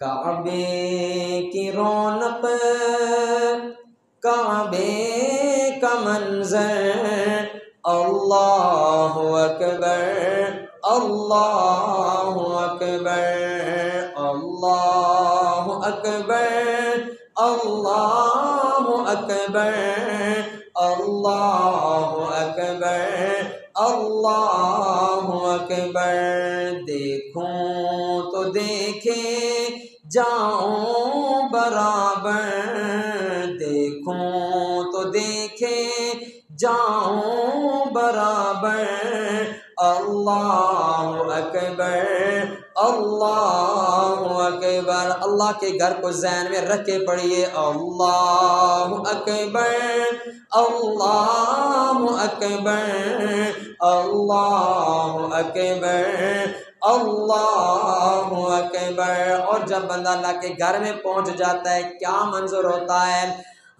کعبے کی رونق، کعبے کا منظر، اللہ اکبر اللہ اکبر اللہ اکبر اللہ اکبر اللہ اکبر اللہ اکبر۔ دیکھوں تو دیکھے جاؤں برابر، دیکھوں تو دیکھے جاؤں برابر، اللہ اکبر اللہ اکبر۔ اللہ کے گھر کو ذہن میں رکھ کے پڑھیے، اللہ اکبر اللہ اکبر اللہ اکبر اللہ اکبر۔ اور جب بندہ اللہ کے گھر میں پہنچ جاتا ہے کیا منظر ہوتا ہے؟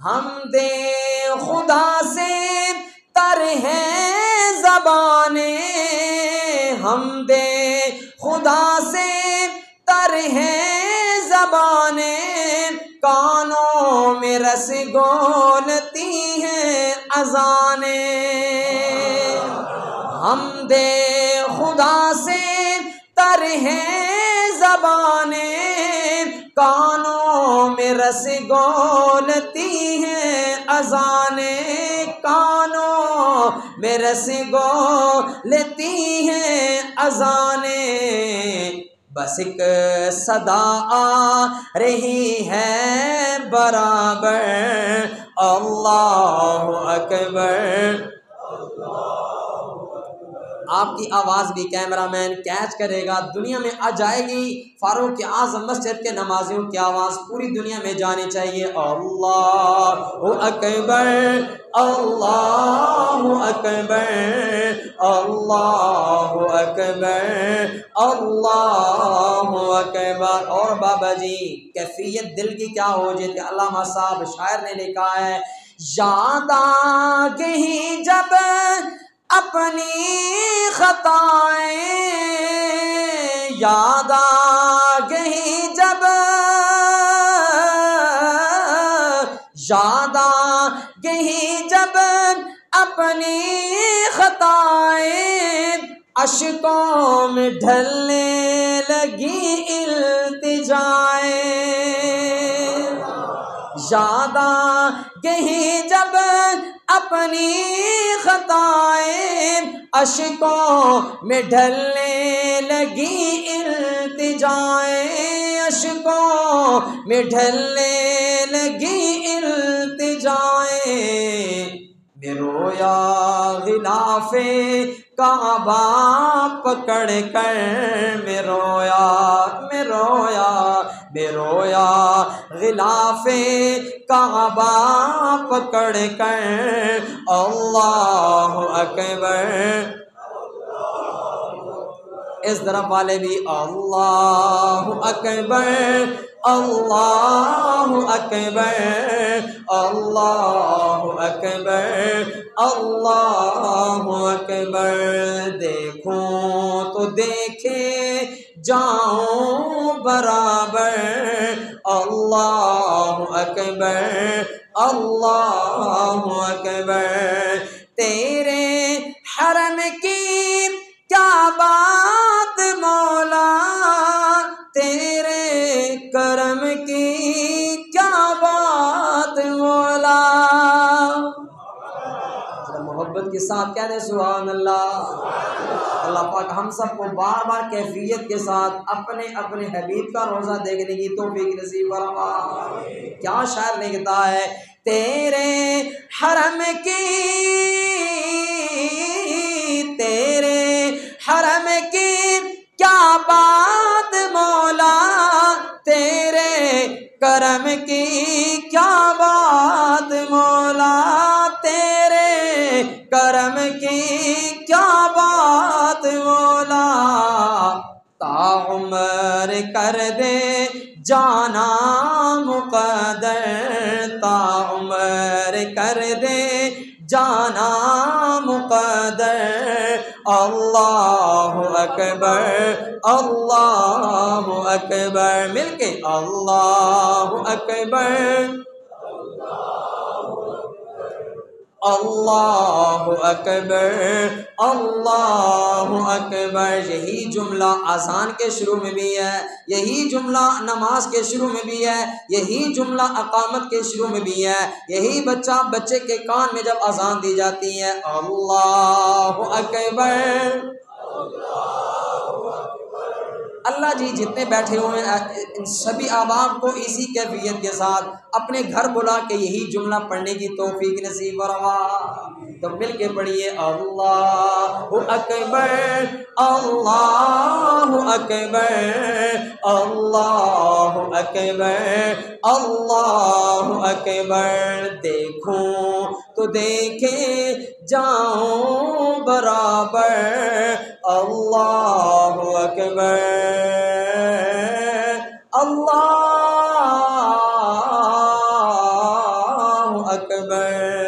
حمد خدا سے تر ہے زبانیں، حمد خدا سے تر ہے زبانیں، کانوں میں رس گولتی ہیں اذانیں، حمد خدا سے تر ہے زبانیں، کانوں میں رس گولتی ہیں اذانیں، کانوں میں رس گولتی ہیں اذانیں، بس ایک صدا آ رہی ہے برابر، اللہ اکبر۔ آپ کی آواز بھی کیمرہ مین کیچ کرے گا، دنیا میں آ جائے گی۔ فاروق اعظم مسجد کے نمازیوں کی آواز پوری دنیا میں جانی چاہیے، اللہ اکبر اللہ اکبر اللہ اکبر اللہ اکبر۔ اور بابا جی کیفیت دل کی کیا ہو جاتی ہے؟ علامہ صاحب شاعر نے لکھا ہے، یاد آ گئی جب اپنی خطائیں، یاد آ گئی جب، یاد آ گئی جب اپنی خطائیں، اشکوں میں ڈھلنے لگی التجائیں، یاد آ گئی جب اپنی خطائیں، اشکوں میں ڈھلنے لگی التجائیں، اشکوں میں ڈھلنے لگی التجائیں، میں رویا غلاف کعبہ پکڑ کر، میں رویا غلاف کعبہ پکڑ کر، اللہ اکبر۔ اس طرف والے بھی اللہ اکبر اللہ اکبر اللہ اکبر اللہ اکبر۔ دیکھوں تو دیکھے جاؤں برابر، اللہ اکبر اللہ اکبر۔ تیرے حرم کی کیا بات مولا، تیرے کرم کی کیا بات مولا، محبت کے ساتھ کہہ دیں سبحان اللہ۔ اللہ پاک ہم سب کو بار بار کیفیت کے ساتھ اپنے اپنے حبیب کا روزہ دیکھنے کی توفیق نصیب فرما۔ کیا شاعر لکھتا ہے، تیرے حرم کی، تیرے حرم کی کیا بات مولا، تیرے کرم کی کیا بات مولا، تیرے کرم کی کیا بات مولا، تا عمر کر دے جانا مقدر، تا عمر کر دے جانا مقدر، اللہ اکبر اللہ اکبر، مل کے اللہ اکبر اللہ اکبر اللہ اکبر۔ یہی جملہ اذان کے شروع میں بھی ہے، یہی جملہ نماز کے شروع میں بھی ہے، یہی جملہ اقامت کے شروع میں بھی ہے، یہی بچے کے کان میں جب اذان دی جاتی ہے اللہ اکبر۔ اللہ جی جتنے بیٹھے ہوئے ہیں ان سبھی احباب کو اسی کیفیت کے ساتھ اپنے گھر بلا کے یہی جملہ پڑھنے کی توفیق نصیب فرما۔ تو مل کے پڑھیے اللہ اکبر اللہ اکبر اللہ اکبر اللہ اکبر۔ دیکھوں تو دیکھے جاؤں برابر اللہ اکبر اللہ اکبر۔